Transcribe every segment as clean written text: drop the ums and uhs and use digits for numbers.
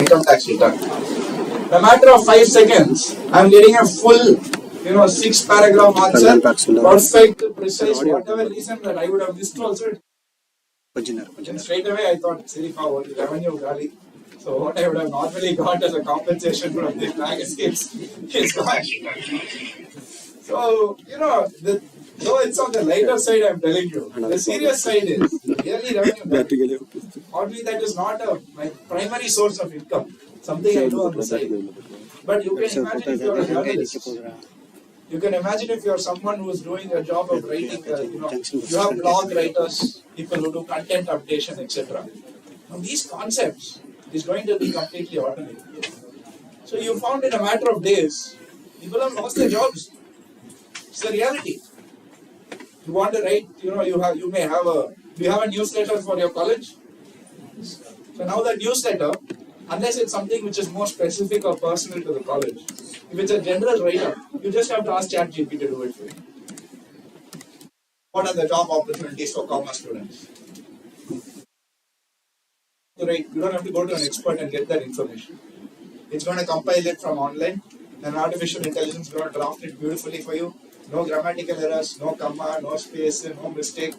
income tax return. In a matter of 5 seconds, I'm getting a full, 6-paragraph answer, perfect, precise, whatever reason that I would have missed also. And straight away I thought, Sirifa, what is revenue, Gali? So what I would have normally got as a compensation from these magazines is gone. So, though it's on the lighter side, I'm telling you, the serious side is really revenue. Oddly, that is not my primary source of income, something I do on the side. But you can imagine if you're a journalist. You can imagine if you're someone who is doing a job of writing, you have blog writers, people who do content updation, etc. Now, these concepts is going to be completely automated. So you found in a matter of days, people have lost their jobs. It's the reality. You want to write, you have a newsletter for your college. So now the newsletter, unless it's something which is more specific or personal to the college, if it's a general write-up, you just have to ask ChatGPT to do it for you. What are the job opportunities for commerce students? So, right, you don't have to go to an expert and get that information. It's going to compile it from online, and artificial intelligence is going to draft it beautifully for you. No grammatical errors, no comma, no space, no mistake.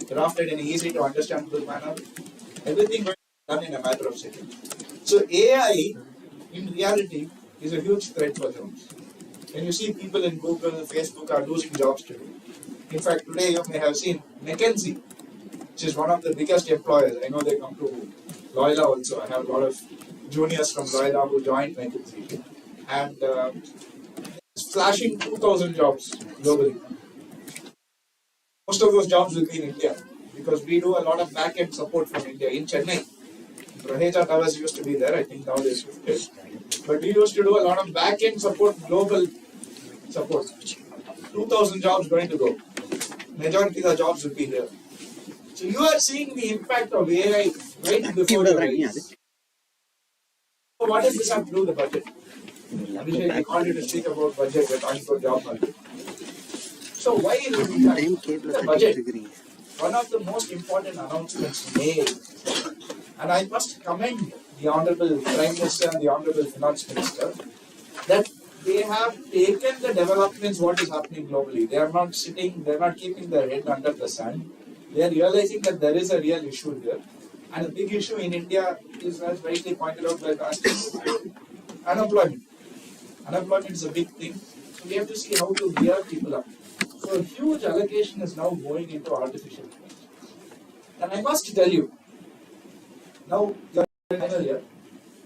Drafted in an easy to understandable manner. Everything going to be done in a matter of seconds. So AI, in reality, is a huge threat for jobs. And you see people in Google, Facebook are losing jobs today. In fact, today you may have seen McKinsey, which is one of the biggest employers. I know they come to Loyola also. I have a lot of juniors from Loyola who joined McKinsey. And it's flashing 2,000 jobs globally. Most of those jobs will be in India because we do a lot of back-end support from India in Chennai. Raheja Towers used to be there, I think now they shifted. But we used to do a lot of back-end support, global support. 2,000 jobs going to go. Majority of the jobs will be here. So you are seeing the impact of AI right before your eyes. So what does this have to do with the budget? Abhishek, I called you to speak about budget, we're talking about job market. So why is it the budget? One of the most important announcements made, and I must commend the Honorable Prime Minister and the Honorable Finance Minister, that they have taken the developments, what is happening globally. They are not sitting, they are not keeping their head under the sand. They are realizing that there is a real issue here. And a big issue in India is, as rightly pointed out by the unemployment. Unemployment is a big thing. So we have to see how to gear people up. So a huge allocation is now going into artificial intelligence. And I must tell you, now you're final year,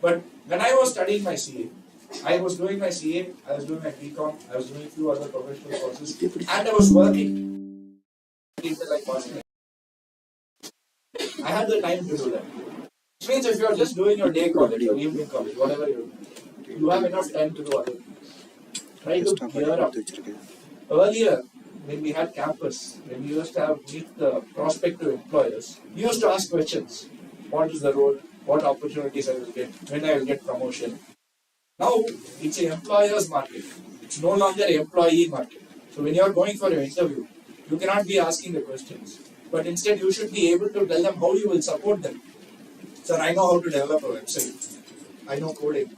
but when I was studying my CA, I was doing my CA, I was doing my BCom, I was doing a few other professional courses, and I was working. I had the time to do that. Which means if you're just doing your day college or evening college, whatever you have enough time to do other things. Try to gear up. Earlier, when we had campus, when we used to meet the prospective employers, we used to ask questions. What is the role? What opportunities I will get? When I will get promotion? Now, it's an employer's market. It's no longer an employee market. So when you are going for your interview, you cannot be asking the questions. But instead, you should be able to tell them how you will support them. Sir, I know how to develop a website. I know coding.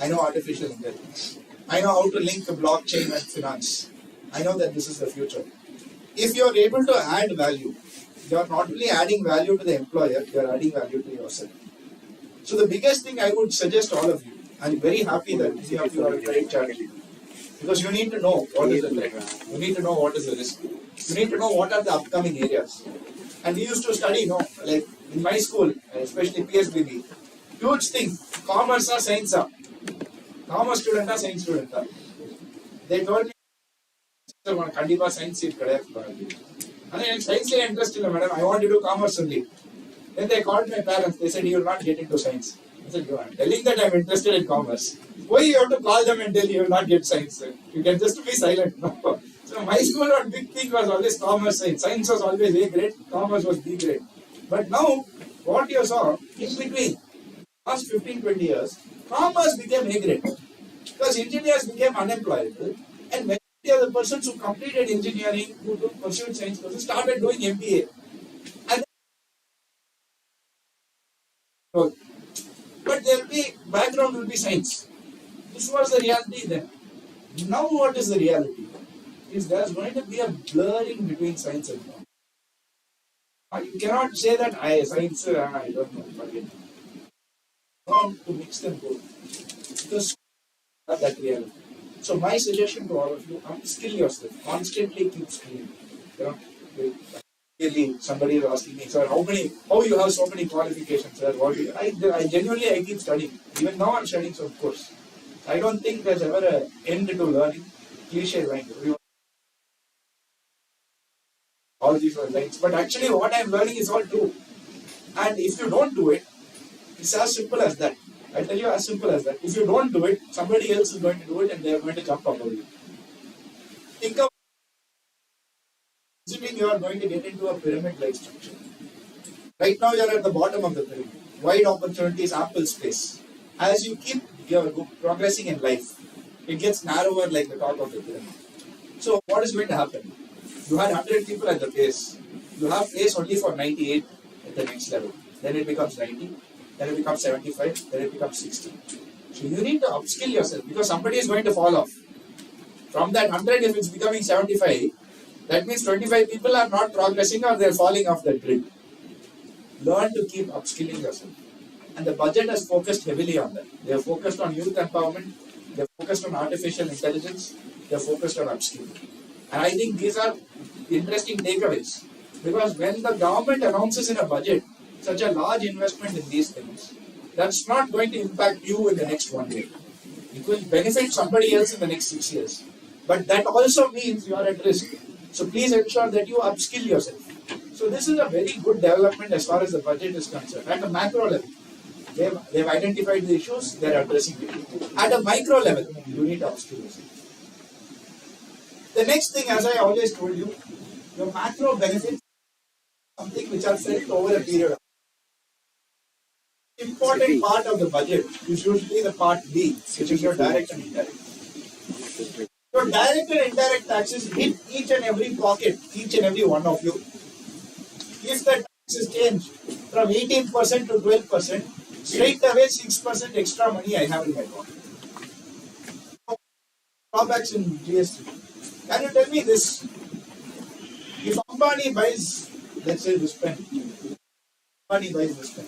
I know artificial intelligence. I know how to link the blockchain and finance. I know that this is the future. If you are able to add value, you are not only adding value to the employer, you are adding value to yourself. So the biggest thing I would suggest all of you, I'm very happy that you are a great charity, because you need to know what is the threat. You need to know what is the risk. You need to know what are the upcoming areas. And we used to study, like in my school, especially PSBB, huge thing, commerce or science. Commerce student or science student. They told me, Kandipa science seat kadayadu. And in science interest in madam, I want to do commerce only. Then they called my parents, they said, you will not get into science. I said, I'm telling that I'm interested in commerce. Why you have to call them and tell you will not get science? You can just be silent. No. So my school, one big thing was always commerce, science. Science was always A grade, commerce was B grade. But now, what you saw, in between, last 15-20 years, commerce became A grade. Because engineers became unemployable, and many of the persons who completed engineering, who pursued science courses, started doing MBA. And but there will be background will be science. This was the reality then. Now what is the reality? Is there's going to be a blurring between science and law. You cannot say that science, I don't know, forget. To mix them both. Because that reality. So my suggestion to all of you, upskill yourself. Constantly keep skilling. You know, really, somebody is asking me, sir, how you have so many qualifications, sir? I genuinely, I keep studying. Even now I'm studying, so of course. I don't think there's ever an end to learning. Cliche line. All these are lines. But actually what I'm learning is all true. And if you don't do it, it's as simple as that. I tell you, as simple as that. If you don't do it, somebody else is going to do it and they are going to jump above you. Think of assuming you are going to get into a pyramid-like structure. Right now you are at the bottom of the pyramid. Wide opportunities, ample space. As you keep progressing in life, it gets narrower like the top of the pyramid. So what is going to happen? You had 100 people at the base. You have place only for 98 at the next level. Then it becomes 90. Then it becomes 75. Then it becomes 60. So you need to upskill yourself because somebody is going to fall off. From that 100, if it's becoming 75, that means 25 people are not progressing or they're falling off the grid. Learn to keep upskilling yourself. And the budget has focused heavily on that. They are focused on youth empowerment. They are focused on artificial intelligence. They are focused on upskilling. And I think these are interesting takeaways. Because when the government announces in a budget such a large investment in these things, that's not going to impact you in the next 1 year. It will benefit somebody else in the next 6 years. But that also means you are at risk. So please ensure that you upskill yourself. So this is a very good development as far as the budget is concerned. At a macro level, they've identified the issues, they're addressing it. At a micro level, you need to upskill yourself. The next thing, as I always told you, your macro benefits something which are felt over a period of time. Important part of the budget is usually the part B, which is your direct and indirect. Your direct and indirect taxes hit each and every pocket, each and every one of you. If the taxes change from 18% to 12%, straight away 6% extra money I have in my pocket. Drawbacks in GST. Can you tell me this? If Ambani buys, let's say this pen, Ambani buys this pen,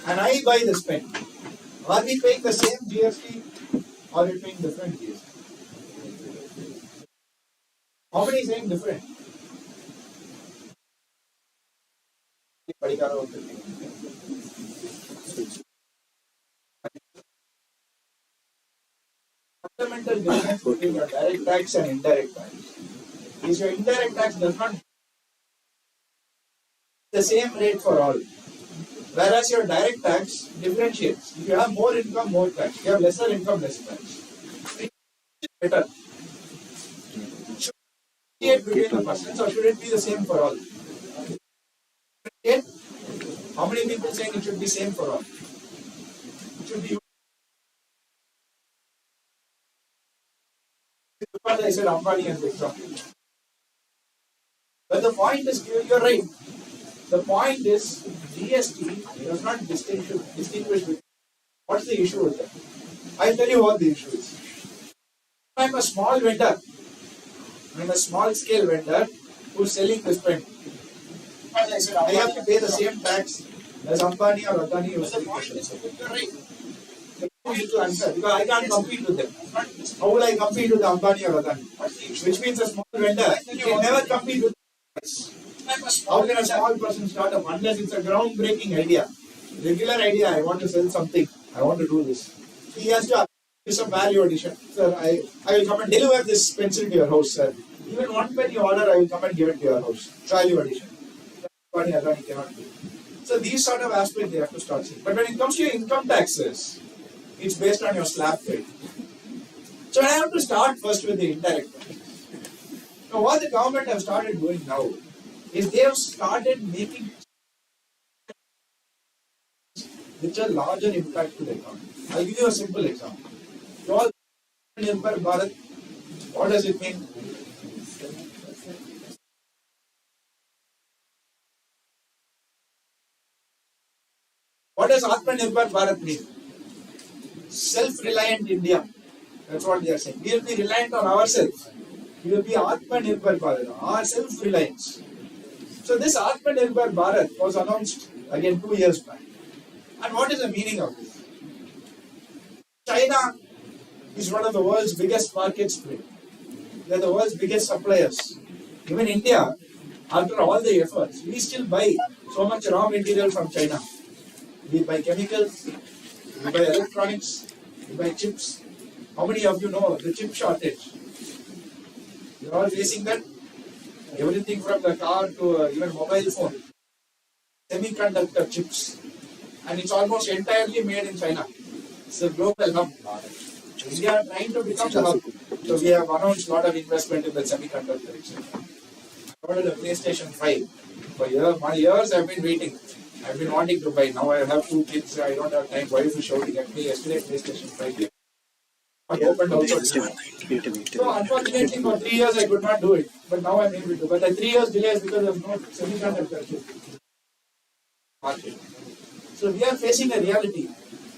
and I buy this pen, are we paying the same GST or are we paying different GST? How many is saying different? Fundamental difference between your direct tax and indirect tax is your indirect tax does not the same rate for all. Whereas your direct tax differentiates. If you have more income, more tax. If you have lesser income, less tax. Better. Should it be between the persons or should it be the same for all? How many people saying it should be same for all? It should be. Because I said Ambani and example. But the point is, you're right. The point is, GST does not distinguish between. What's the issue with that? I'll tell you what the issue is. I'm a small vendor. I'm a small scale vendor who's selling this pen. I have to pay the same tax as Ambani or Adani who's selling this pen. You're right. You need to answer because I can't compete with them. How will I compete with Ambani or Adani? Which means a small vendor can never compete with us. How can a small person start up unless it's a groundbreaking idea? Regular idea, I want to sell something, I want to do this. He has to do some value addition. Sir, I will come and deliver this pencil to your house, sir. Even one pen you order, I will come and give it to your house. Value addition. Adani cannot do. So these sort of aspects they have to start seeing. But when it comes to your income taxes, it's based on your slab rate. So I have to start first with the indirect tax. Now what the government have started doing now is they have started making which are larger impact to the economy. I'll give you a simple example. You all Nirbhar Bharat, what does it mean? What does Atmanirbhar Bharat mean? Self-reliant India. That's what they are saying. We will be reliant on ourselves. We will be Atmanirbhar Bharat, our self-reliance. So this Atmanirbhar Bharat was announced again 2 years back. And what is the meaning of this? China is one of the world's biggest markets today. They are the world's biggest suppliers. Even India, after all the efforts, we still buy so much raw material from China. We buy chemicals, we buy electronics, we buy chips. How many of you know the chip shortage? You are all facing that. Everything from the car to even mobile phone. Semiconductor chips. And it's almost entirely made in China. It's a global hub. India are trying to become the hub. So we have announced a lot of investment in the semiconductor, etc. I ordered a PlayStation 5. For years I've been waiting. I've been wanting to buy. Now I have 2 kids. I don't have time. Wife is shouting at me. Yesterday PlayStation 5. I opened also. So unfortunately for 3 years I could not do it. But now I'm able to. But the 3 years delay is because of no semiconductor chip market. So we are facing a reality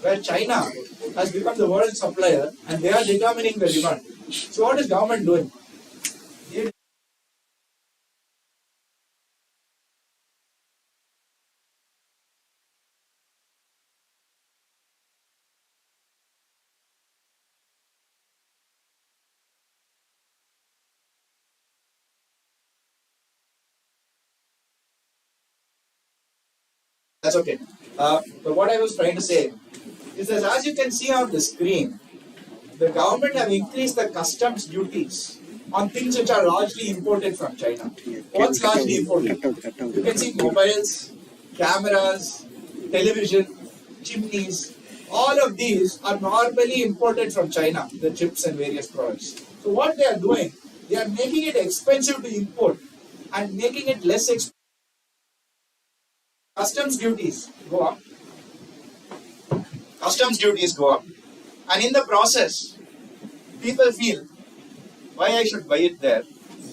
where China has become the world supplier and they are determining the demand. So what is government doing? That's okay. But what I was trying to say is that as you can see on the screen, the government have increased the customs duties on things which are largely imported from China. What's largely imported? You can see mobiles, cameras, television, chimneys. All of these are normally imported from China, the chips and various products. So what they are doing, they are making it expensive to import and making it less expensive. Customs duties go up. Customs duties go up. And in the process, people feel, why I should buy it there?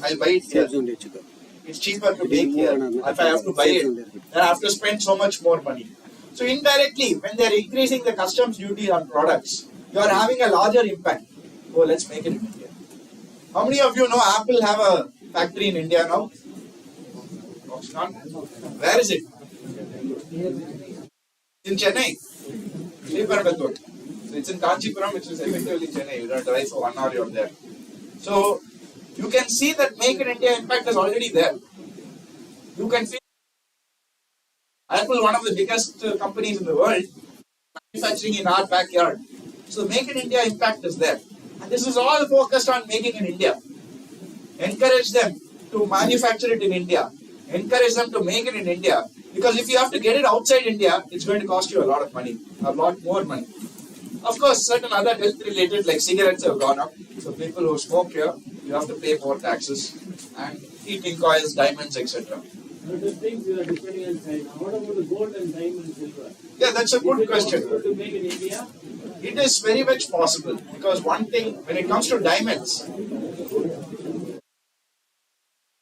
I'll buy it here. It's cheaper to bake here. If I have to buy it, then I have to spend so much more money. So indirectly, when they're increasing the customs duty on products, you are having a larger impact. Oh, let's make it in India. How many of you know Apple have a factory in India now? Where is it? In Chennai. So it's in Kanchipuram, which is effectively Chennai. You don't drive for 1 hour, you're there. So you can see that Make in India impact is already there. You can feel Apple, one of the biggest companies in the world, manufacturing in our backyard. So Make in India impact is there. And this is all focused on making in India. Encourage them to manufacture it in India. Encourage them to make it in India. Because if you have to get it outside India, it's going to cost you a lot of money, a lot more money. Of course, certain other health-related, like cigarettes, have gone up. So people who smoke here, you have to pay more taxes, and heating coils, diamonds, etc. But the things you are depending on China. What about the gold and diamond and silver? Yeah, that's a good question. To make in India? It is very much possible, because one thing, when it comes to diamonds,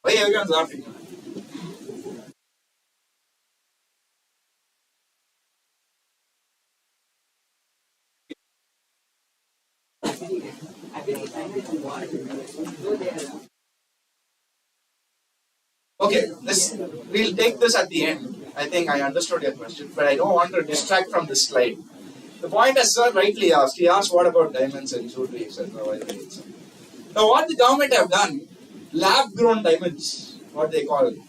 why everyone's laughing? Okay, we'll take this at the end. I think I understood your question, but I don't want to distract from this slide. The point, as sir rightly asked, he asked what about diamonds and jewelry, etc. Now, what the government have done, lab-grown diamonds, what they call it,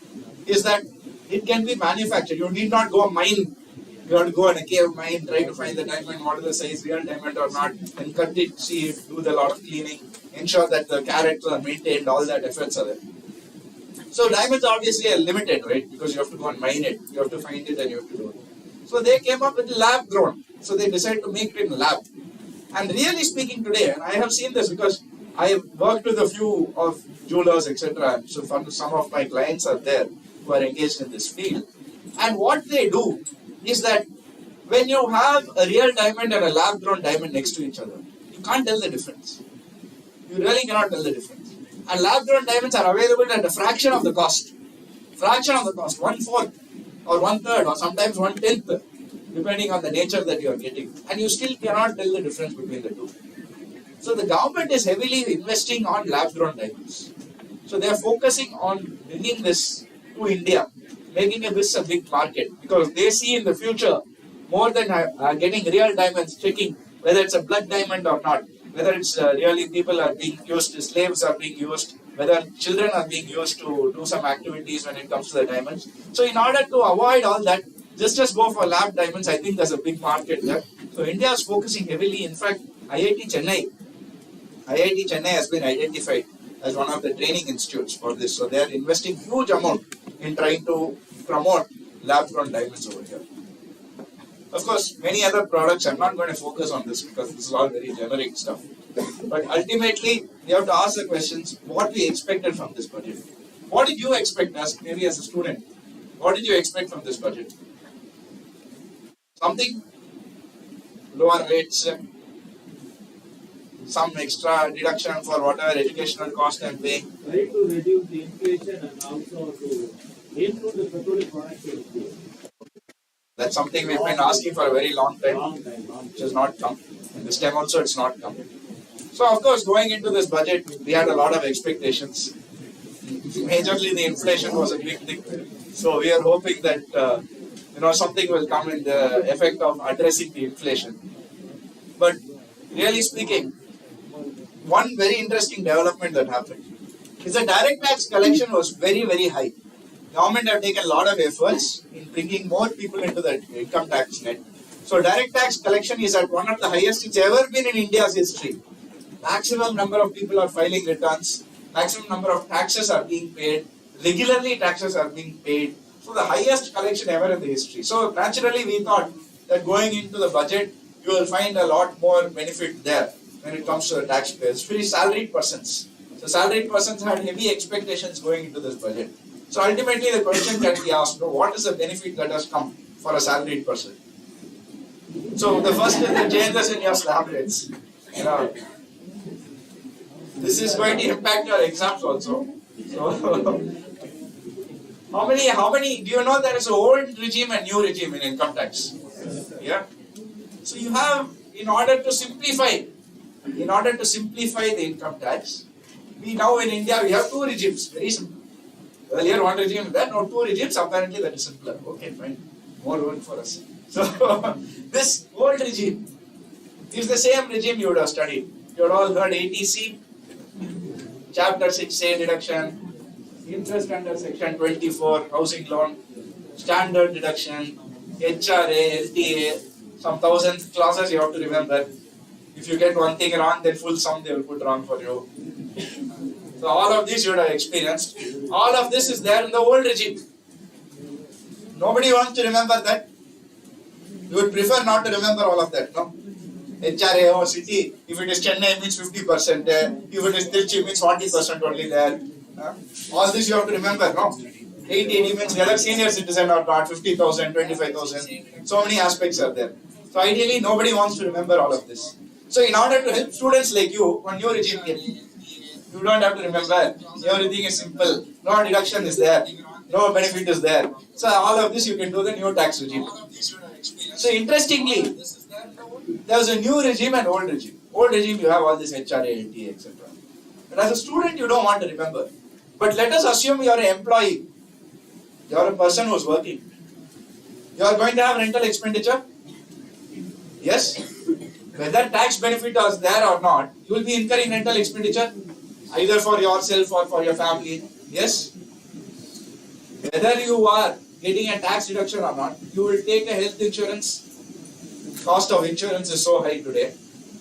is that it can be manufactured. You need not go mine. You have to go in a cave mine, try to find the diamond, what is the size, real diamond or not, and cut it, see it, do the lot of cleaning, ensure that the carats are maintained, all that efforts are there. So diamonds obviously are limited, right? Because you have to go and mine it, you have to find it and you have to do it. So they came up with lab grown. So they decided to make it in lab. And really speaking today, and I have seen this because I have worked with a few of jewelers, etc. So some of my clients are there who are engaged in this field. And what they do is that when you have a real diamond and a lab grown diamond next to each other, you can't tell the difference. You really cannot tell the difference. And lab-grown diamonds are available at a fraction of the cost. Fraction of the cost, 1/4 or 1/3 or sometimes 1/10. depending on the nature that you are getting, and you still cannot tell the difference between the two. So the government is heavily investing on lab-grown diamonds. So they are focusing on bringing this to India, making this a big market, because they see in the future more than getting real diamonds, checking whether it's a blood diamond or not, whether it's really people are being used, slaves are being used, whether children are being used to do some activities when it comes to the diamonds. So in order to avoid all that, just go for lab diamonds. I think there's a big market there. So India is focusing heavily. In fact, IIT Chennai has been identified as one of the training institutes for this. So they are investing huge amount in trying to promote lab-grown diamonds over here. Of course, many other products, I'm not going to focus on this because this is all very generic stuff. But ultimately, we have to ask the questions, what we expected from this budget. What did you expect as maybe as a student? What did you expect from this budget? Something? Lower rates, some extra deduction for whatever educational cost I'm paying. Try to reduce the inflation and also to improve the petroleum productivity. That's something we've been asking for a very long time, which has not come. And this time also it's not come. So of course, going into this budget, we had a lot of expectations. Majorly the inflation was a big thing. So we are hoping that something will come in the effect of addressing the inflation. But really speaking, one very interesting development that happened is the direct tax collection was very, very high. Government have taken a lot of efforts in bringing more people into the income tax net. So direct tax collection is at one of the highest it's ever been in India's history. Maximum number of people are filing returns, maximum number of taxes are being paid, regularly taxes are being paid. So the highest collection ever in the history. So naturally we thought that going into the budget, you will find a lot more benefit there when it comes to the taxpayers, especially salaried persons. So salaried persons had heavy expectations going into this budget. So ultimately the question can be asked, what is the benefit that has come for a salaried person? So the first is the changes in your slab rates. This is going to impact your exams also. So how many, do you know there is an old regime and new regime in income tax? Yeah. So you have, in order to simplify the income tax, we now in India, we have two regimes, very simple. Earlier one regime, then now two regimes, apparently that is simpler. Okay, fine. More work for us. So, this old regime is the same regime you would have studied. You would all heard ATC, Chapter 6A deduction, interest under Section 24, housing loan, standard deduction, HRA, LTA, some 1,000 clauses you have to remember. If you get one thing wrong, then full sum they will put wrong for you. So all of this you would have experienced. All of this is there in the old regime. Nobody wants to remember that. You would prefer not to remember all of that, no? HRA or city, if it is Chennai means 50% there, if it is Trichy means 40% only there. All this you have to remember, no? 880 means whether senior citizen or not, 50,000, 25,000, so many aspects are there. So ideally nobody wants to remember all of this. So in order to help students like you, when your regime came, you don't have to remember, everything is simple, no deduction is there, no benefit is there. So all of this you can do the new tax regime. So interestingly, there was a new regime and old regime. Old regime you have all this HRA, LTA, etc. But as a student you don't want to remember. But let us assume you are an employee, you are a person who is working. You are going to have rental expenditure? Yes? Whether tax benefit is there or not, you will be incurring rental expenditure either for yourself or for your family. Yes? Whether you are getting a tax deduction or not, you will take a health insurance. Cost of insurance is so high today,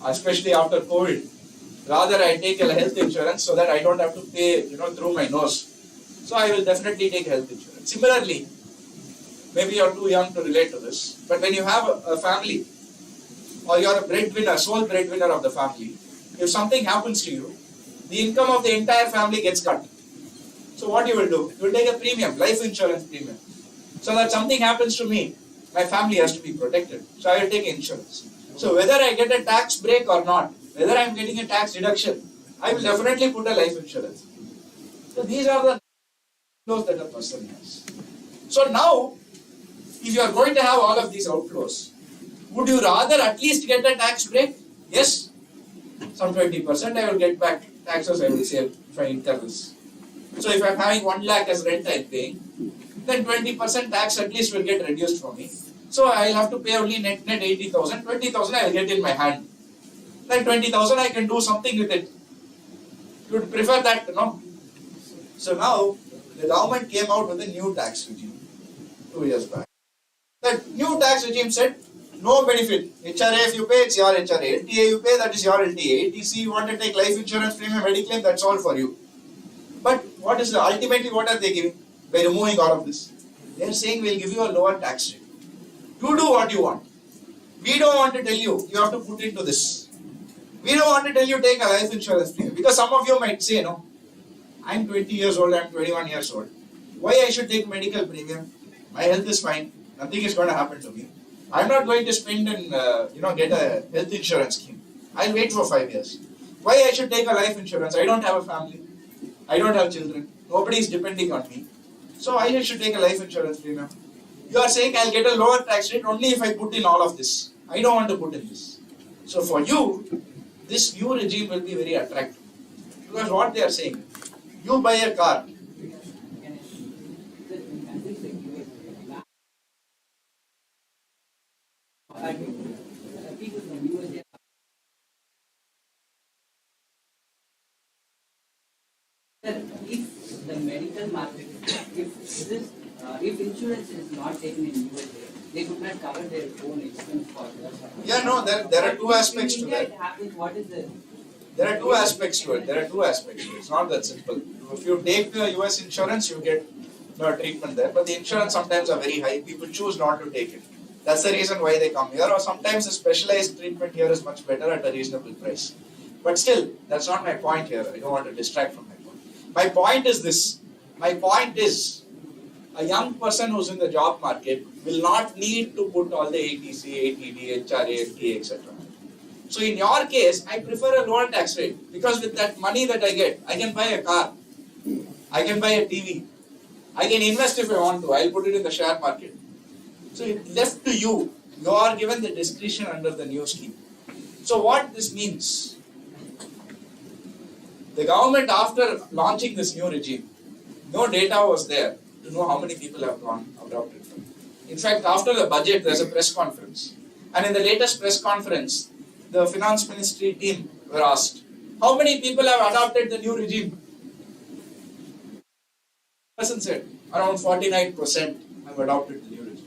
especially after COVID. Rather I take a health insurance so that I don't have to pay, through my nose. So I will definitely take health insurance. Similarly, maybe you are too young to relate to this, but when you have a family, or you are a breadwinner, sole breadwinner of the family, if something happens to you, the income of the entire family gets cut. So what you will do? You will take a premium, life insurance premium. So that something happens to me, my family has to be protected. So I will take insurance. So whether I get a tax break or not, whether I am getting a tax deduction, I will definitely put a life insurance. So these are the those that a person has. So now, if you are going to have all of these outflows, would you rather at least get a tax break? Yes, some 20% I will get back taxes, I will save if I incur this. So if I am having 1 lakh as rent I am paying, then 20% tax at least will get reduced for me. So I will have to pay only net 80,000, 20,000 I will get in my hand. Then 20,000 I can do something with it. You would prefer that, no? So now the government came out with a new tax regime 2 years back. The new tax regime said no benefit. HRA if you pay, it's your HRA. LTA you pay, that is your LTA. ATC you want to take life insurance premium, mediclaim, that's all for you. But what is ultimately what are they giving by removing all of this? They are saying we'll give you a lower tax rate. You do what you want. We don't want to tell you, you have to put into this. We don't want to tell you take a life insurance premium. Because some of you might say, no, I'm 20 years old, I'm 21 years old. Why I should take medical premium? My health is fine. Nothing is going to happen to me. I'm not going to spend and get a health insurance scheme. I'll wait for 5 years. Why I should take a life insurance? I don't have a family. I don't have children. Nobody is depending on me. So I should take a life insurance premium. You are saying I'll get a lower tax rate only if I put in all of this. I don't want to put in this. So for you, this new regime will be very attractive. Because what they are saying, you buy a car. If the medical market, if insurance is not taken in USA, they could not cover their own expense for that. Yeah, no, there are two aspects to that. It happens. What is the? There are two aspects to it. It's not that simple. If you take the US insurance, you get treatment there. But the insurance sometimes are very high. People choose not to take it. That's the reason why they come here. Or sometimes the specialized treatment here is much better at a reasonable price. But still, that's not my point here. I don't want to distract from my point. My point is this. My point is, a young person who's in the job market will not need to put all the ATC, ATD, HRA, FTA, etc. So in your case, I prefer a lower tax rate because with that money that I get, I can buy a car, I can buy a TV, I can invest if I want to, I'll put it in the share market. So it's left to you. You are given the discretion under the new scheme. So what this means, the government after launching this new regime, no data was there to know how many people have adopted it. In fact, after the budget, there's a press conference. And in the latest press conference, the finance ministry team were asked, how many people have adopted the new regime? The person said, around 49% have adopted the new regime.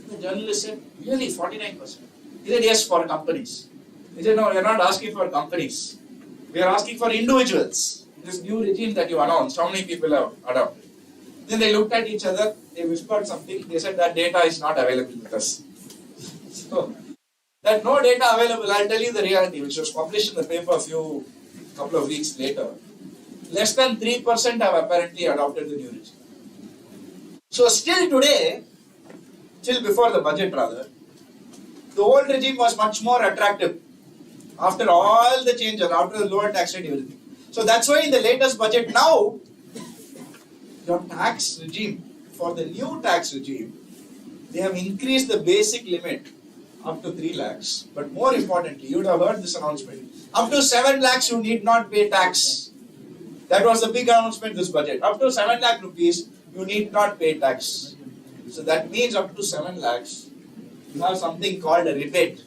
The journalist said, really, 49%? He said, yes, for companies. He said, no, you're not asking for companies. We are asking for individuals. This new regime that you announced, how many people have adopted? Then they looked at each other, they whispered something, they said that data is not available with us. So, that no data available, I'll tell you the reality, which was published in the paper a couple of weeks later. Less than 3% have apparently adopted the new regime. So still today, till before the budget rather, the old regime was much more attractive. After all the changes, after the lower tax rate, everything. So that's why in the latest budget now, your tax regime, for the new tax regime, they have increased the basic limit up to 3 lakhs. But more importantly, you would have heard this announcement. Up to 7 lakhs you need not pay tax. That was the big announcement this budget. Up to 7 lakh rupees, you need not pay tax. So that means up to 7 lakhs, you have something called a rebate.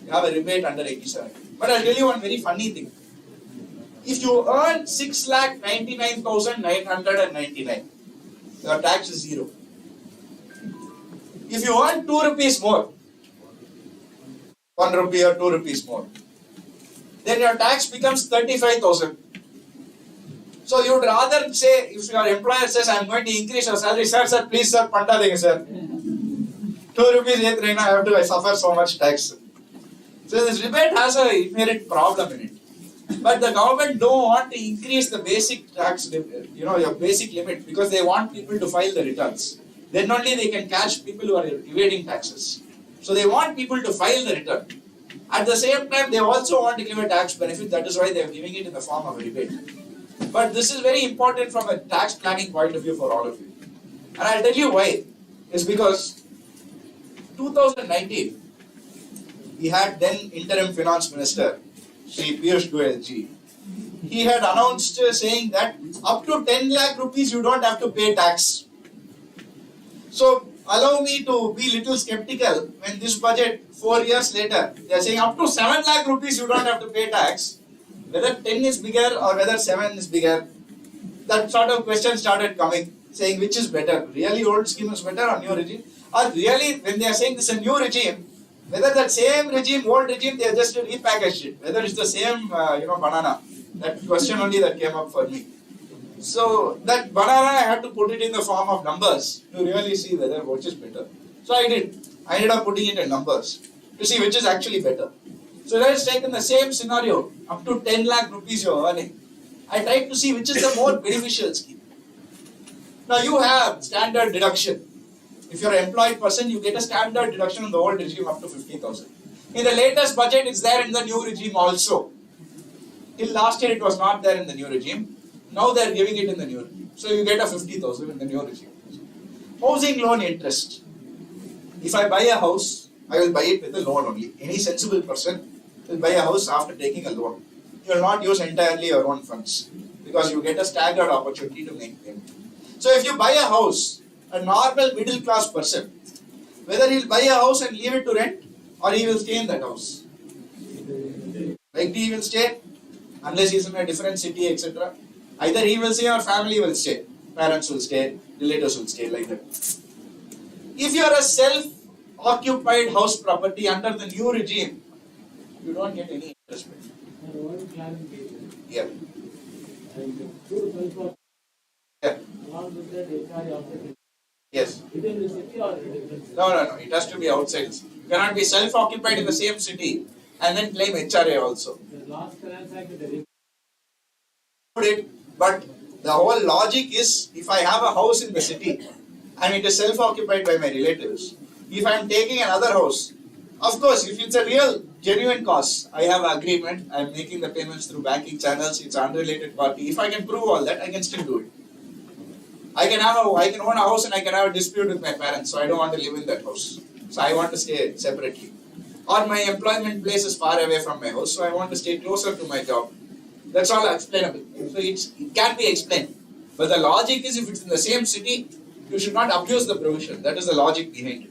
You have a rebate under 87. But I'll tell you one very funny thing. If you earn 6,99,999, your tax is 0. If you earn 2 rupees more, 1 rupee or 2 rupees more, then your tax becomes 35,000. So you would rather say, if your employer says, I'm going to increase your salary, sir, please sir, panta denge sir. 2 rupees I have to suffer so much tax. So this rebate has an inherent problem in it. But the government don't want to increase the basic tax, your basic limit, because they want people to file the returns. Then only they can catch people who are evading taxes. So they want people to file the return. At the same time, they also want to give a tax benefit. That is why they are giving it in the form of a rebate. But this is very important from a tax planning point of view for all of you. And I'll tell you why. It's because 2019, we had then interim finance minister, Shri Piyush Goyal ji. He had announced saying that up to 10 lakh rupees you don't have to pay tax. So allow me to be little skeptical when this budget 4 years later, they are saying up to 7 lakh rupees you don't have to pay tax. Whether 10 is bigger or whether 7 is bigger, that sort of question started coming, saying which is better, really old scheme is better or new regime? Or really when they are saying this is a new regime, whether that same regime, old regime, they have just repackaged it, whether it's the same banana. That question only that came up for me. So that banana I had to put it in the form of numbers to really see whether which is better. So I did. I ended up putting it in numbers to see which is actually better. So let's take in the same scenario, up to 10 lakh rupees you are earning. I tried to see which is the more beneficial scheme. Now you have standard deduction. If you're an employed person, you get a standard deduction in the old regime up to 50,000. In the latest budget, it's there in the new regime also. Till last year, it was not there in the new regime. Now they are giving it in the new regime. So you get a 50,000 in the new regime. Housing loan interest. If I buy a house, I will buy it with a loan only. Any sensible person will buy a house after taking a loan. You will not use entirely your own funds because you get a staggered opportunity to make payment. So if you buy a house, a normal middle class person, whether he will buy a house and leave it to rent or he will stay in that house. Like he will stay unless he is in a different city, etc. Either he will stay or family will stay. Parents will stay, relatives will stay, like that. If you are a self-occupied house property under the new regime, you don't get any interest rate. One clarification. Yeah. And two self-employed, Yeah. along with that, HRA operating. Yes. Within the city or different? No. It has to be outside. You cannot be self-occupied in the same city and then claim HRA also. The last transaction, the But the whole logic is, if I have a house in the city and it is self-occupied by my relatives, if I am taking another house, of course, if it's a real, genuine cost, I have an agreement, I am making the payments through banking channels, it's an unrelated party. If I can prove all that, I can still do it. I can own a house and I can have a dispute with my parents, so I don't want to live in that house. So I want to stay separately. Or my employment place is far away from my house, so I want to stay closer to my job. That's all explainable. So it can be explained. But the logic is, if it's in the same city, you should not abuse the provision. That is the logic behind it.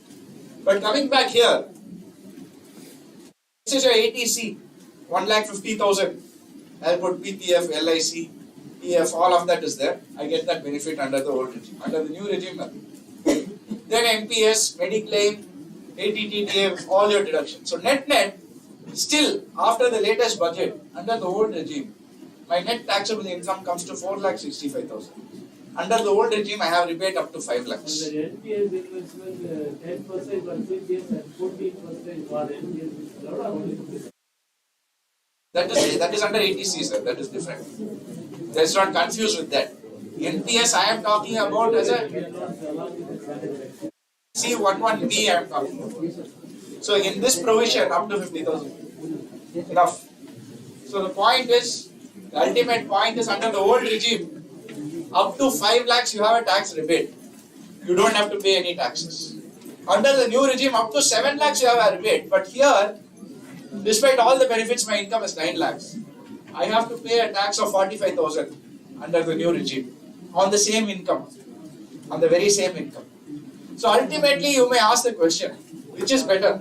But coming back here, this is your ATC, 1,50,000. I'll put PPF, LIC, PF, all of that is there. I get that benefit under the old regime. Under the new regime, nothing. Then MPS, Mediclaim, ATTDA, all your deductions. So net, still after the latest budget, under the old regime, my net taxable income comes to 4,65,000. Under the old regime, I have rebate up to 5 lakhs. And the NPS investment, 10% for CPS and 14% for NPS. That is under ATC, sir. That is different. Let's not confuse with that. NPS I am talking about as a C11B I am talking about. So in this provision, up to 50,000. Enough. So the point is, the ultimate point is, under the old regime, up to 5 lakhs you have a tax rebate. You don't have to pay any taxes. Under the new regime, up to 7 lakhs you have a rebate. But here, despite all the benefits, my income is 9 lakhs. I have to pay a tax of 45,000 under the new regime on the same income, on the very same income. So ultimately, you may ask the question, which is better?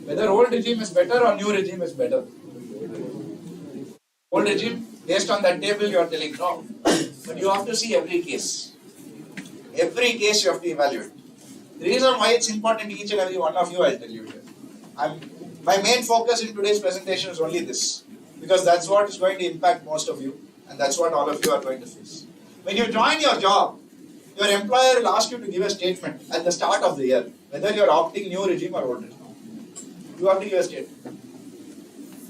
Whether old regime is better or new regime is better? Old regime, based on that table, you are telling no. But you have to see every case. Every case you have to evaluate. The reason why it's important, each and every one of you, I'll tell you here. My main focus in today's presentation is only this, because that's what is going to impact most of you, and that's what all of you are going to face. When you join your job, your employer will ask you to give a statement at the start of the year, whether you are opting new regime or old regime. You have to give a statement.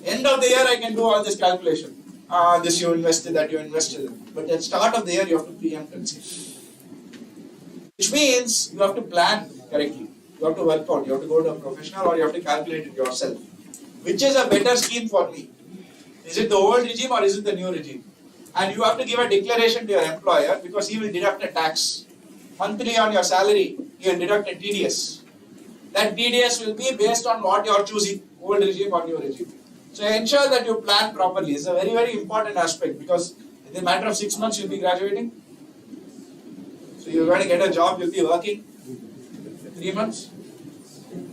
End of the year, I can do all this calculation. This you invested, that you invested. But at the start of the year, you have to preempt and say. Which means you have to plan correctly. You have to work out. You have to go to a professional or you have to calculate it yourself. Which is a better scheme for me? Is it the old regime or is it the new regime? And you have to give a declaration to your employer because he will deduct a tax. Monthly on your salary, he will deduct a TDS. that TDS will be based on what you are choosing, old regime or new regime. So ensure that you plan properly. It's a very, very important aspect because in a matter of 6 months you'll be graduating. So you're going to get a job, you'll be working 3 months.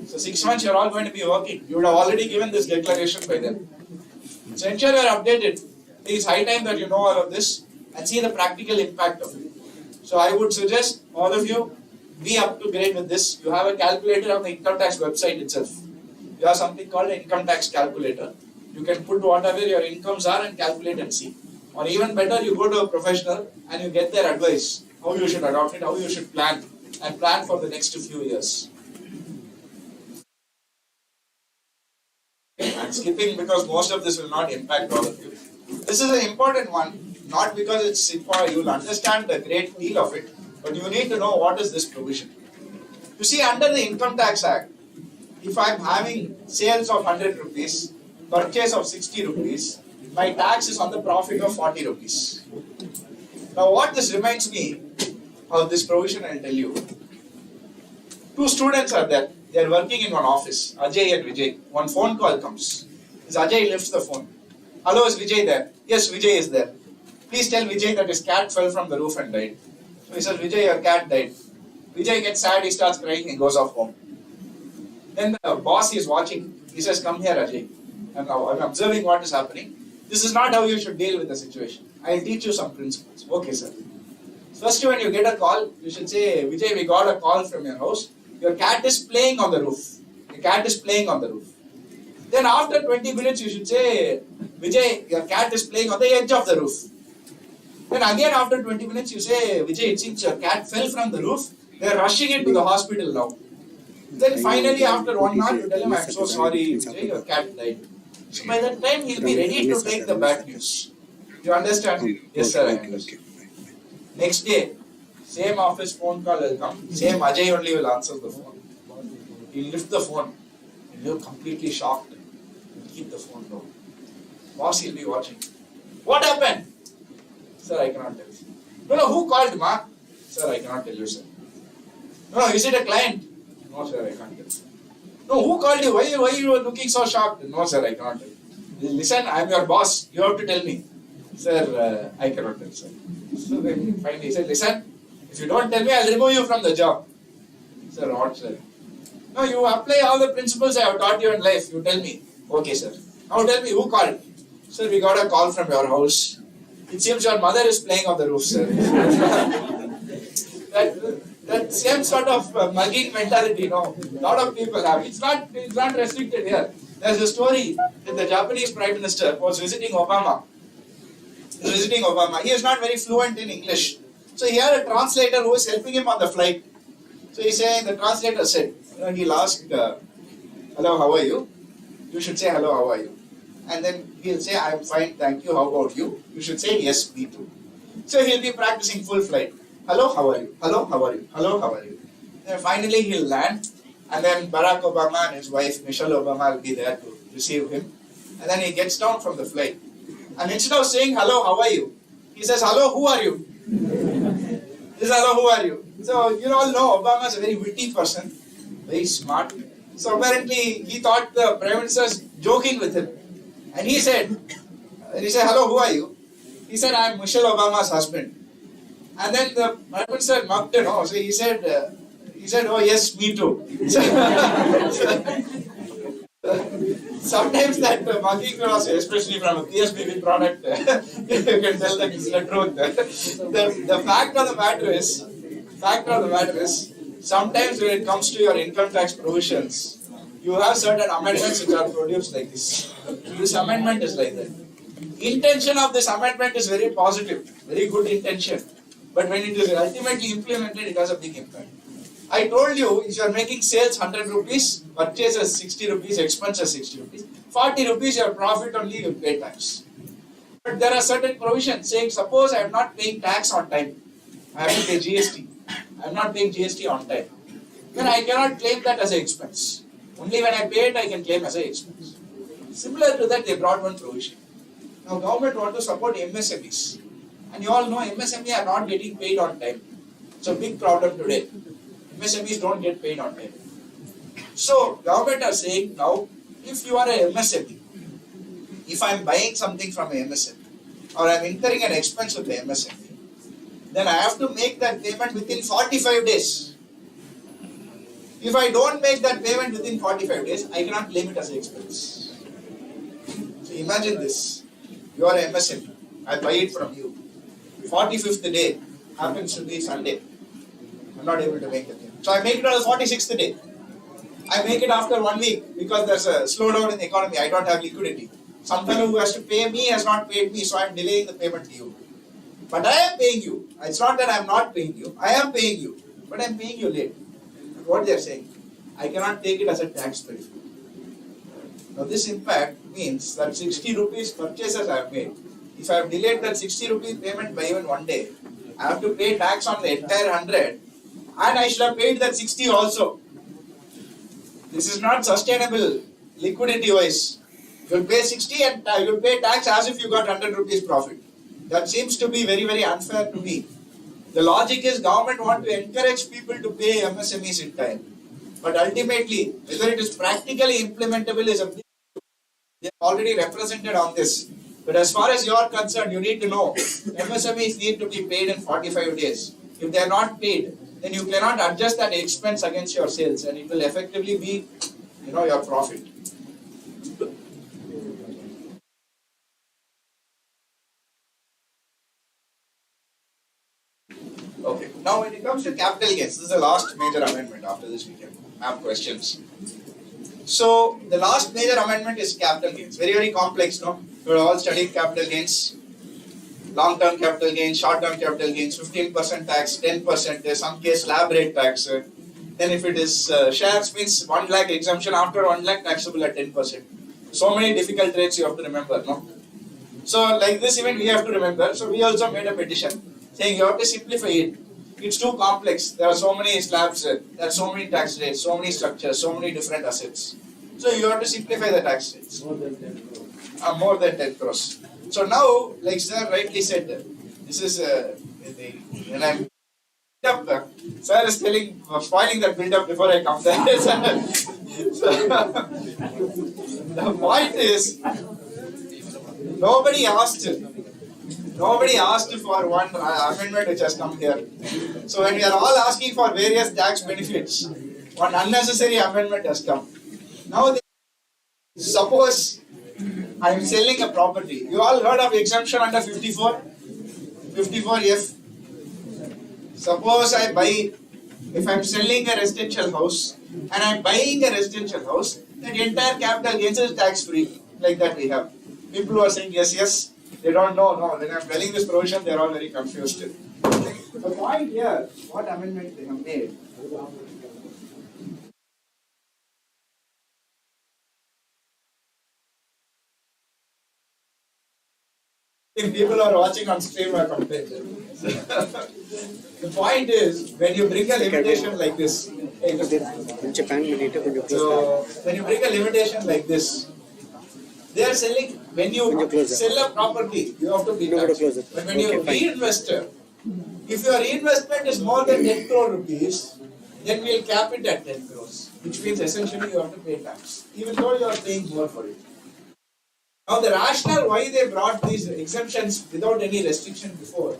So 6 months you're all going to be working. You would have already given this declaration by then. So ensure you're updated. It is high time that you know all of this and see the practical impact of it. So I would suggest all of you be up to date with this. You have a calculator on the income tax website itself. You have something called an income tax calculator. You can put whatever your incomes are and calculate and see. Or even better, you go to a professional and you get their advice. How you should adopt it, how you should plan. And plan for the next few years. I'm skipping because most of this will not impact all of you. This is an important one, not because it's important, you will understand a great deal of it, but you need to know what is this provision. You see, under the Income Tax Act, if I'm having sales of 100 rupees, purchase of 60 rupees, my tax is on the profit of 40 rupees. Now what this reminds me of this provision, I'll tell you. Two students are there. They are working in one office, Ajay and Vijay. One phone call comes. Ajay lifts the phone. Hello, is Vijay there? Yes, Vijay is there. Please tell Vijay that his cat fell from the roof and died. So he says, Vijay, your cat died. Vijay gets sad, he starts crying and goes off home. Then the boss is watching. He says, come here, Ajay. And now I'm observing what is happening. This is not how you should deal with the situation. I'll teach you some principles. Okay, sir. First, when you get a call, you should say, Vijay, we got a call from your house. Your cat is playing on the roof. The cat is playing on the roof. Then after 20 minutes, you should say, Vijay, your cat is playing on the edge of the roof. Then again after 20 minutes, you say, Vijay, it seems your cat fell from the roof. They are rushing it to the hospital now. Then finally, after 1 hour, you tell him, I'm so sorry, Vijay, your cat died. So by that time, he'll be ready to take the bad news. You understand? Yes, sir, I understand. Next day, same office phone call will come. Same Ajay only will answer the phone. He'll lift the phone. He'll look completely shocked. He'll keep the phone down. Boss, he'll be watching. What happened? Sir, I cannot tell you. No, who called, ma? Sir, I cannot tell you, sir. No, is it a client? No, sir, I can't tell you. No, who called you? Why you were looking so shocked? No, sir, I cannot tell you. Listen, I am your boss. You have to tell me. Sir, I cannot tell, sir. So then finally he said, listen, if you don't tell me, I'll remove you from the job. Sir, what, sir? No, you apply all the principles I have taught you in life. You tell me. Okay, sir. Now tell me, who called? Sir, we got a call from your house. It seems your mother is playing on the roof, sir. that same sort of mugging mentality, you know, a lot of people have. It's not restricted here. There's a story that the Japanese Prime Minister was visiting Obama. He is not very fluent in English. So he had a translator who was helping him on the flight. So the translator said, he'll ask, hello, how are you? You should say, hello, how are you? And then he'll say, I'm fine, thank you, how about you? You should say, yes, me too. So he'll be practicing full flight. Hello, how are you? Hello, how are you? Hello, how are you? Then finally he'll land, and then Barack Obama and his wife, Michelle Obama, will be there to receive him. And then he gets down from the flight. And instead of saying, hello, how are you? He says, hello, who are you? He says, hello, who are you? So you all know Obama is a very witty person, very smart. So apparently he thought the Prime Minister was joking with him. And he said, hello, who are you? He said, I am Michelle Obama's husband. And then the Prime Minister mocked him. So he said, oh yes, me too. Sometimes that mugging cross, especially from a PSBB product, you can tell that it's the truth. The fact of the matter is, sometimes when it comes to your income tax provisions, you have certain amendments which are produced like this. This amendment is like that. Intention of this amendment is very positive, very good intention. But when it is ultimately implemented, it has a big impact. I told you, if you are making sales 100 rupees, purchases 60 rupees, expenses 60 rupees, 40 rupees your profit only you pay tax. But there are certain provisions saying, suppose I am not paying tax on time. I have to pay GST. I am not paying GST on time. Then I cannot claim that as an expense. Only when I pay it, I can claim as an expense. Similar to that, they brought one provision. Now, government want to support MSMEs. And you all know MSME are not getting paid on time. It's a big problem today. MSMEs don't get paid on time. So government are saying now, if you are a MSME, if I am buying something from a MSME or I am incurring an expense with the MSME, then I have to make that payment within 45 days. If I don't make that payment within 45 days, I cannot claim it as an expense. So imagine this. You are a MSME. I buy it from you. 45th day happens to be Sunday. I'm not able to make the payment. So I make it on the 46th day. I make it after 1 week because there's a slowdown in the economy. I don't have liquidity. Some fellow who has to pay me has not paid me, so I'm delaying the payment to you. But I am paying you. It's not that I'm not paying you. I am paying you. But I'm paying you late. What they are saying, I cannot take it as a tax benefit. Now this impact means that 60 rupees purchases I have made. If I have delayed that 60 rupees payment by even 1 day, I have to pay tax on the entire 100 and I should have paid that 60 also. This is not sustainable liquidity wise. You'll pay 60 and you'll pay tax as if you got 100 rupees profit. That seems to be very, very unfair to me. The logic is government want to encourage people to pay MSMEs in time. But ultimately, whether it is practically implementable is a big issue. They are already represented on this. But as far as you are concerned, you need to know MSMEs need to be paid in 45 days. If they are not paid, then you cannot adjust that expense against your sales and it will effectively be, your profit. Okay, now when it comes to capital gains, this is the last major amendment. After this we can have questions. So the last major amendment is capital gains. Very, very complex, no? You have all studied capital gains. Long-term capital gains, short-term capital gains, 15% tax, 10%, in some case slab rate tax. Then if it is shares means 1 lakh exemption, after 1 lakh taxable at 10%. So many difficult rates you have to remember, no? So like this even we have to remember. So we also made a petition saying you have to simplify it. It's too complex. There are so many slabs, there are so many tax rates, so many structures, so many different assets. So you have to simplify the tax rates. More than 10 crores. More than 10 crores. So now, like sir rightly said, this is when I'm up, sir is spoiling that build up before I come there. So, the point is, nobody asked for one amendment which has come here. So when we are all asking for various tax benefits, one unnecessary amendment has come. Now, suppose I am selling a property. You all heard of exemption under 54? 54F. Suppose I buy, if I am selling a residential house and I am buying a residential house, the entire capital gains is tax free. Like that we have. People who are saying yes, they don't know. No, when I am telling this provision, they are all very confused. The point here, what amendment they have made? If people are watching on stream or content. The point is, when you bring a limitation like this, so when you bring a limitation like this, they are selling, when you sell a property, you have to be taxed. But when you reinvest, if your reinvestment is more than 10 crore rupees, then we will cap it at 10 crores, which means essentially you have to pay tax, even though you are paying more for it. Now the rationale why they brought these exemptions without any restriction before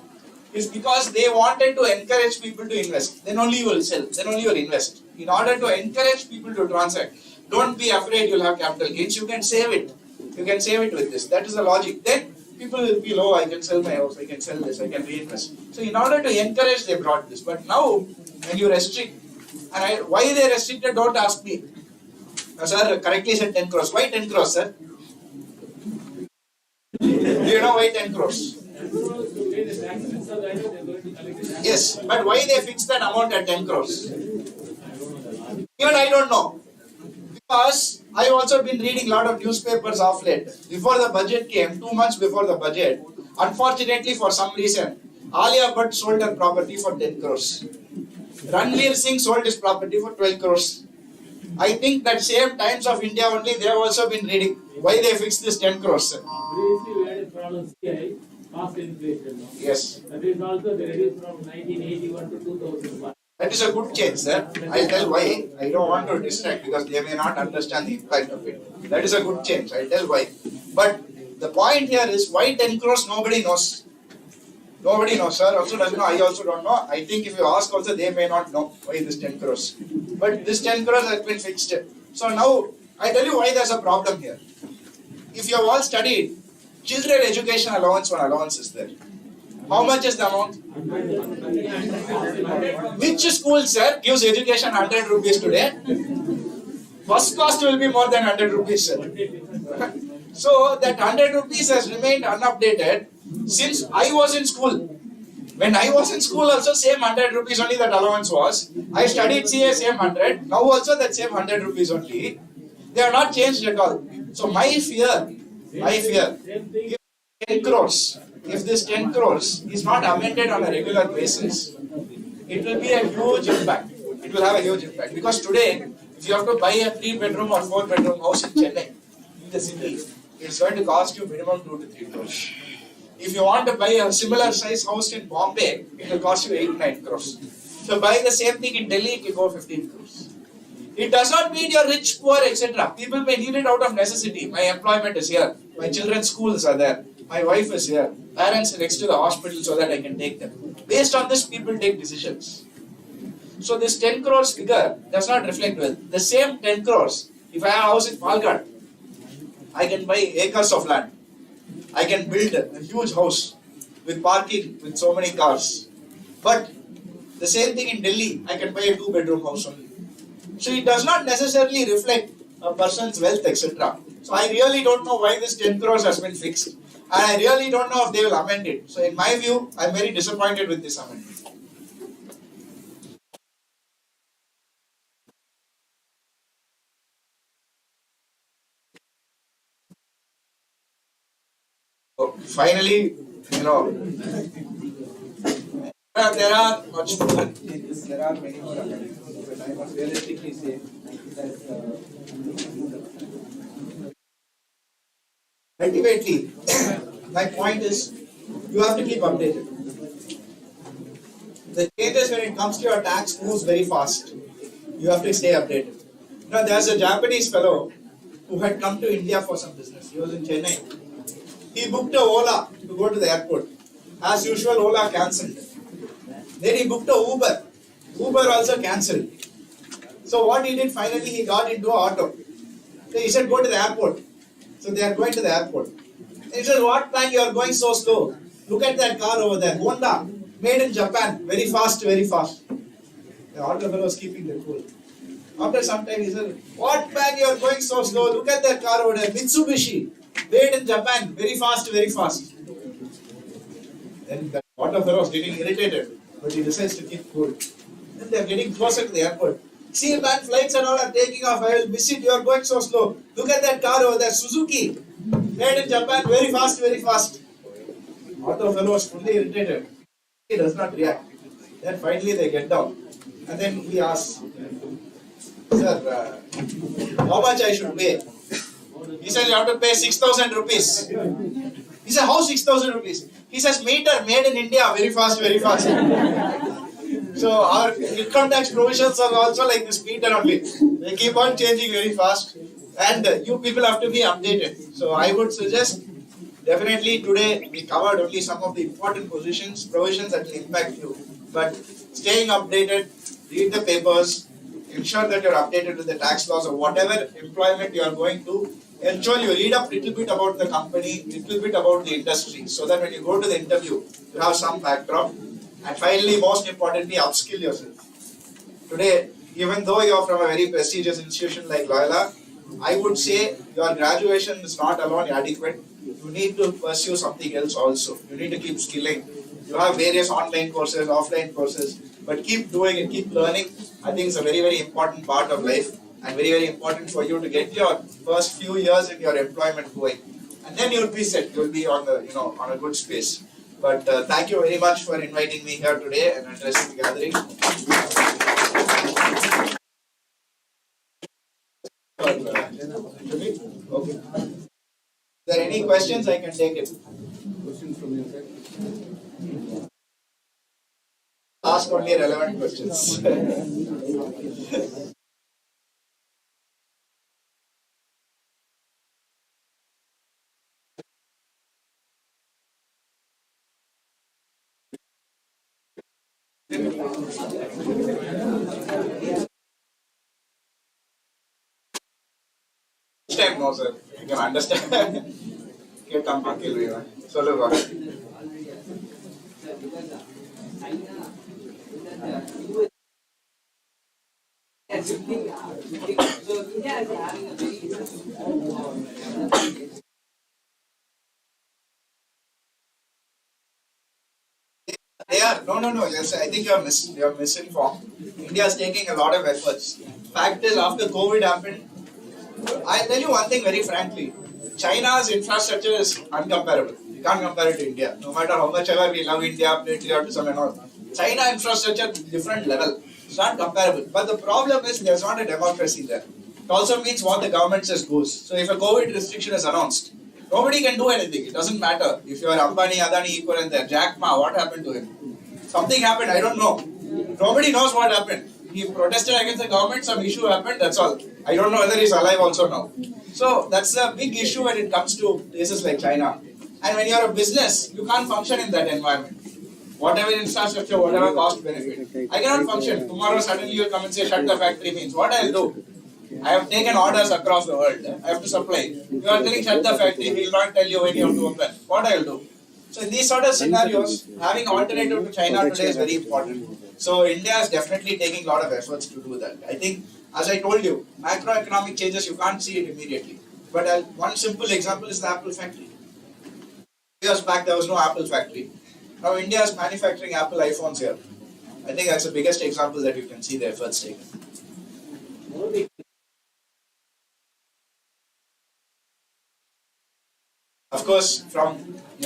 is because they wanted to encourage people to invest. Then only you will sell, then only you will invest. In order to encourage people to transact, don't be afraid you'll have capital gains, you can save it. You can save it with this. That is the logic. Then people will feel, oh, I can sell my house, I can sell this, I can reinvest. So in order to encourage, they brought this. But now, when you restrict, and why they restricted, don't ask me. Sir, correctly said 10 crores. Why 10 crores, sir? Do you know why 10 crores? Yes, but why they fixed that amount at 10 crores? Even I don't know. Because I have also been reading a lot of newspapers of late. Before the budget came, 2 months before the budget, unfortunately for some reason, Alia Bhatt sold her property for 10 crores. Ranveer Singh sold his property for 12 crores. I think that same Times of India only, they have also been reading why they fixed this 10 crores. Previously we had a problem, CI, cost inflation. No? Yes. That is also they reduced from 1981 to 2001. That is a good change, sir. I'll tell why. I don't want to distract because they may not understand the impact of it. That is a good change. I'll tell why. But the point here is why 10 crores nobody knows. Nobody knows, sir. Also doesn't know. I also don't know. I think if you ask also, they may not know why this 10 crores. But this 10 crores has been fixed. So now I tell you why there's a problem here. If you have all studied, children education allowance, one allowance is there. How much is the amount? Which school, sir, gives education 100 rupees today? First cost will be more than 100 rupees, sir. So that 100 rupees has remained unupdated since I was in school. When I was in school also same 100 rupees only that allowance was. I studied CA same 100. Now also that same 100 rupees only. They have not changed at all. So my fear, if 10 crores, if this 10 crores is not amended on a regular basis, it will be a huge impact. It will have a huge impact. Because today, if you have to buy a 3-bedroom or 4-bedroom house in Chennai, in the city, it's going to cost you minimum 2 to 3 crores. If you want to buy a similar size house in Bombay, it will cost you 8-9 crores. So buying the same thing in Delhi, it will go 15 crores. It does not mean you're rich, poor, etc. People may need it out of necessity. My employment is here. My children's schools are there. My wife is here. Parents are next to the hospital so that I can take them. Based on this, people take decisions. So this 10 crores figure does not reflect well. The same 10 crores, if I have a house in Palghat, I can buy acres of land. I can build a huge house with parking, with so many cars. But the same thing in Delhi, I can buy a 2-bedroom house only. So it does not necessarily reflect a person's wealth, etc. So I really don't know why this 10 crores has been fixed. And I really don't know if they will amend it. So in my view, I'm very disappointed with this amendment. So finally, there are much more. There are many more amendments. But I must realistically say that ultimately, my point is, you have to keep updated. The changes when it comes to your tax moves very fast. You have to stay updated. There's a Japanese fellow who had come to India for some business. He was in Chennai. He booked a Ola to go to the airport. As usual, Ola cancelled. Then he booked a Uber. Uber also cancelled. So what he did finally, he got into an auto. So he said, go to the airport. So they are going to the airport. And he said, what man, you are going so slow? Look at that car over there. Honda, made in Japan. Very fast, very fast. The auto fellow was keeping the cool. After some time he said, what man, you are going so slow? Look at that car over there. Mitsubishi, made in Japan. Very fast, very fast. Then the auto fellow was getting irritated. But he decides to keep cool. Then they are getting closer to the airport. See man, flights and all are taking off. I will miss it. You are going so slow. Look at that car over there. Suzuki. Made in Japan. Very fast, very fast. Auto fellow was fully irritated. He does not react. Then finally they get down. And then he asks, sir, how much I should pay? He says, you have to pay 6,000 rupees. He said, how 6,000 rupees? He says, meter made in India. Very fast, very fast. So our income tax provisions are also like this meter only. They keep on changing very fast. And you people have to be updated. So I would suggest, definitely today we covered only some of the important provisions that will impact you. But staying updated, read the papers, ensure that you're updated with the tax laws of whatever employment you are going to. Ensure you read up little bit about the company, little bit about the industry, so that when you go to the interview, you have some backdrop. And finally, most importantly, upskill yourself. Today, even though you are from a very prestigious institution like Loyola, I would say your graduation is not alone adequate. You need to pursue something else also. You need to keep skilling. You have various online courses, offline courses, but keep doing it, keep learning. I think it's a very, very important part of life and very, very important for you to get your first few years in your employment going. And then you'll be set, you'll be on the, on a good space. But thank you very much for inviting me here today and addressing the gathering. Okay. If there are any questions, I can take it. Questions from your side? Last ask only relevant questions. Next time, no, sir. You can understand. You come back, சொல்லுங்க. They are no. Yes, I think you're misinformed. India is taking a lot of efforts. Fact is, after COVID happened, I'll tell you one thing very frankly. China's infrastructure is uncomparable. You can't compare it to India. No matter how much ever we love India, patriotism and all. China infrastructure different level. It's not comparable. But the problem is there's not a democracy there. It also means what the government says goes. So if a COVID restriction is announced, nobody can do anything. It doesn't matter. If you are Ambani, Adani, equivalent there, Jack Ma, what happened to him? Something happened, I don't know. Nobody knows what happened. He protested against the government, some issue happened, that's all. I don't know whether he's alive also now. So that's a big issue when it comes to places like China. And when you're a business, you can't function in that environment. Whatever infrastructure, whatever cost benefit. I cannot function. Tomorrow suddenly you'll come and say shut the factory means what I'll do? I have taken orders across the world. I have to supply. You are telling shut the factory, we will not tell you when you have to open. What I'll do? So in these sort of scenarios, having alternative to China today is very important. So India is definitely taking a lot of efforts to do that. I think, as I told you, macroeconomic changes, you can't see it immediately. But one simple example is the Apple factory. Years back, there was no Apple factory. Now India is manufacturing Apple iPhones here. I think that's the biggest example that you can see the efforts taken. Of course, from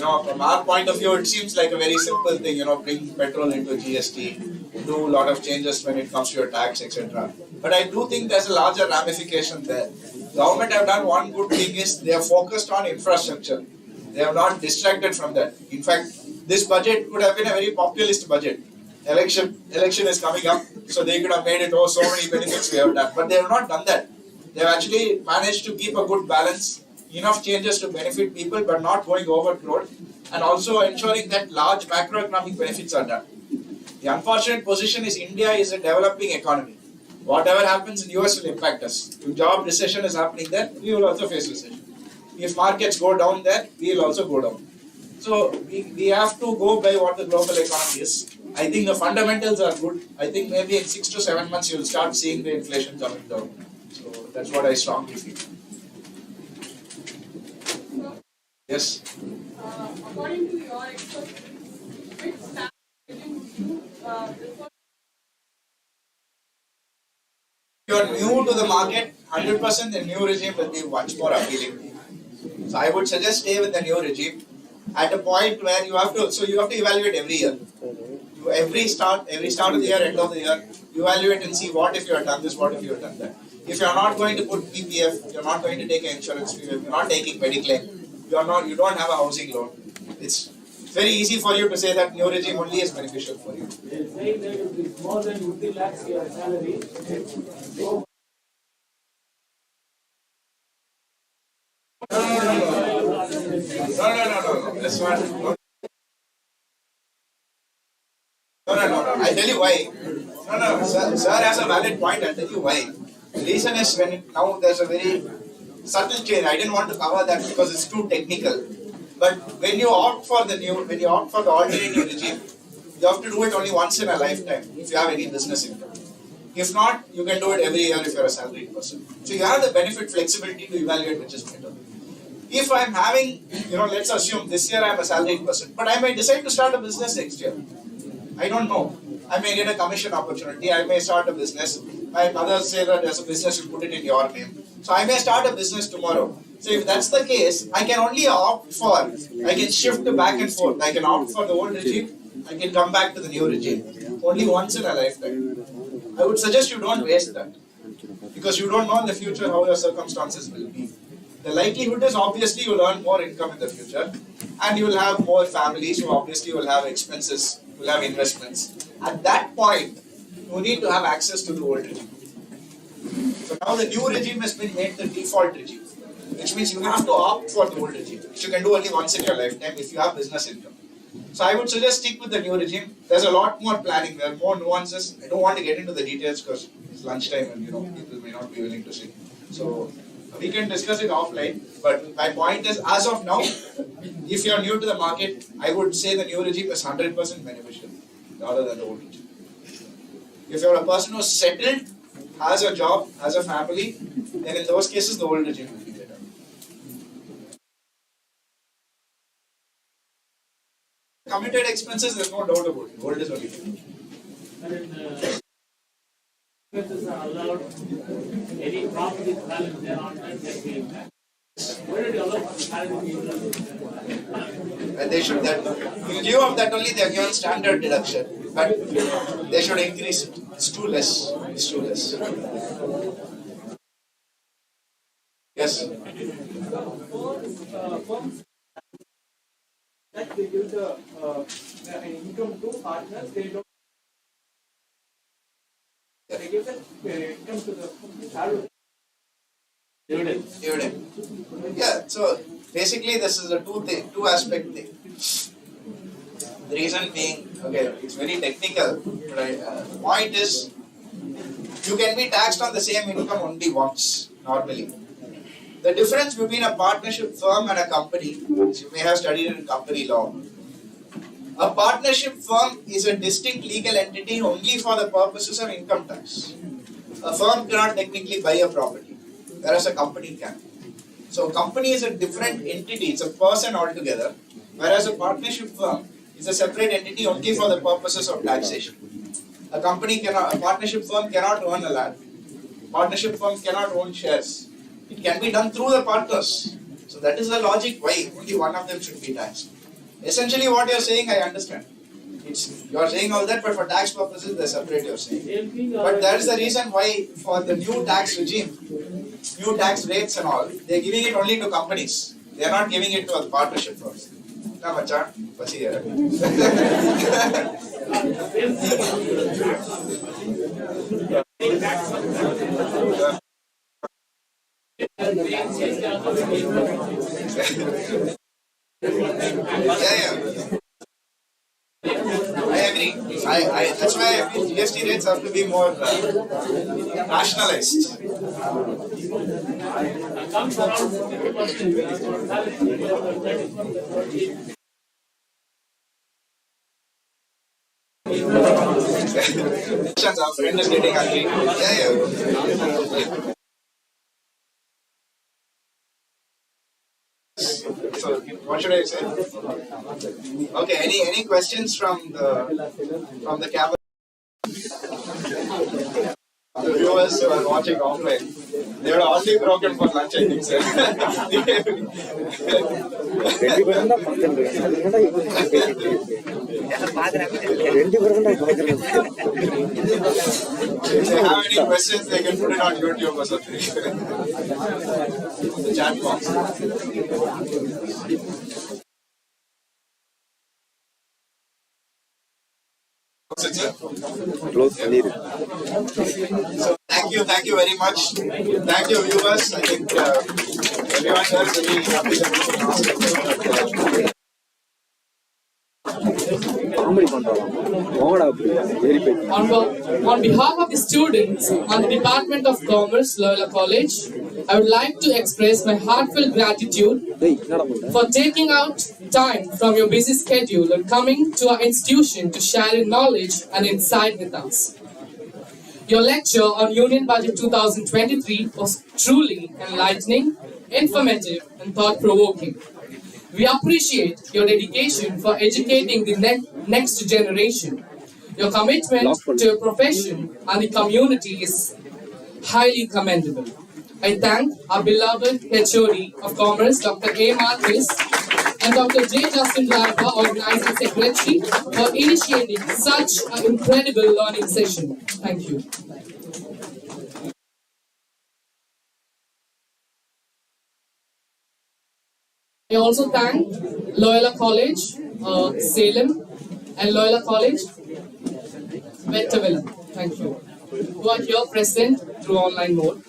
our point of view, it seems like a very simple thing. Bring petrol into GST, do a lot of changes when it comes to your tax, etc. But I do think there's a larger ramification there. Government have done one good thing is they are focused on infrastructure. They have not distracted from that. In fact, this budget could have been a very populist budget. Election is coming up, so they could have made it so many benefits we have done. But they have not done that. They have actually managed to keep a good balance. Enough changes to benefit people but not going overboard, and also ensuring that large macroeconomic benefits are done. The unfortunate position is India is a developing economy. Whatever happens in US will impact us. If job recession is happening there, we will also face recession. If markets go down there, we will also go down. So we have to go by what the global economy is. I think the fundamentals are good. I think maybe in 6 to 7 months you will start seeing the inflation coming down. So that's what I strongly feel. Yes. According to your expertise, which staff would you prefer? If you are new to the market, 100% the new regime will be much more appealing. So I would suggest stay with the new regime at a point where you have to evaluate every year. Every start of the year, end of the year, evaluate and see what if you have done this, what if you have done that. If you are not going to put PPF, you are not going to take an insurance premium, you are not taking Mediclaim, you don't have a housing loan. It's very easy for you to say that new regime only is beneficial for you. They are saying that if it's more than 50 lakhs your salary, No. That's not. No. I'll tell you why. No. Sir has a valid point. I'll tell you why. The reason is now there's a very subtle change. I didn't want to cover that because it's too technical. But when you opt for the alternative regime, you have to do it only once in a lifetime if you have any business income. If not, you can do it every year if you're a salaried person. So you have the benefit flexibility to evaluate which is better. If I'm having, let's assume this year I'm a salaried person, but I may decide to start a business next year. I don't know. I may get a commission opportunity. I may start a business. My mother said that there's a business, you put it in your name. So I may start a business tomorrow. So if that's the case, I can only I can shift back and forth. I can opt for the old regime. I can come back to the new regime. Only once in a lifetime. I would suggest you don't waste that. Because you don't know in the future how your circumstances will be. The likelihood is obviously you will earn more income in the future. And you will have more families who obviously will have expenses will have investments. At that point, you need to have access to the old regime. So now the new regime has been made the default regime, which means you have to opt for the old regime, which you can do only once in your lifetime if you have business income. So I would suggest stick with the new regime. There's a lot more planning, there are more nuances. I don't want to get into the details because it's lunchtime and people may not be willing to sit. So we can discuss it offline, but my point is, as of now, if you're new to the market, I would say the new regime is 100% beneficial rather than the old regime. If you're a person who's settled, has a job, has a family, then in those cases the old regime will be better. Committed expenses, there's no doubt about it. Old is only better. And then, expenses are allowed, any property balance there online can be impacted. Where did you allow And they should, that, in lieu of that only they are given standard deduction, but they should increase it. It's too less. It's too less. Yes. Firms that they give the income to partners, they don't. They give the income to the shareholders. Dividend. Yeah, so basically this is a two aspect thing. The reason being, okay, it's very technical, but the point is, you can be taxed on the same income only once, normally. The difference between a partnership firm and a company, as you may have studied in company law, a partnership firm is a distinct legal entity only for the purposes of income tax. A firm cannot technically buy a property, whereas a company can. So a company is a different entity, it's a person altogether, whereas a partnership firm is a separate entity only for the purposes of taxation. A partnership firm cannot own a land. Partnership firm cannot own shares. It can be done through the partners. So that is the logic why only one of them should be taxed. Essentially what you are saying, I understand. You are saying all that, but for tax purposes, they separate you're saying. But that is the reason why for the new tax regime, new tax rates and all, they are giving it only to companies. They are not giving it to a partnership firms. Na macha, basi hai. Yeah. I agree. That's why I feel GST rates have to be more rationalized. comes around 50%. Our friend is getting angry. Yeah. So, what should I say? Okay. Any questions from the camera? The viewers who are watching offline, they are already broken for lunch, I think, sir. If they have any questions, they can put it on YouTube or something. The chat box. So thank you very much. Thank you, viewers. I think everyone here is really happy that we can ask questions. On behalf of the students and the Department of Commerce, Loyola College, I would like to express my heartfelt gratitude for taking out time from your busy schedule and coming to our institution to share your knowledge and insight with us. Your lecture on Union Budget 2023 was truly enlightening, informative, and thought-provoking. We appreciate your dedication for educating the next generation. Your commitment to your profession and the community is highly commendable. I thank our beloved HOD of Commerce, Dr. A. Marquez, and Dr. J. Justin Larva, Organizing Secretary, for initiating such an incredible learning session. Thank you. I also thank Loyola College, Salem, and Loyola College, Vettavilla. Thank you. Who are here present through online mode.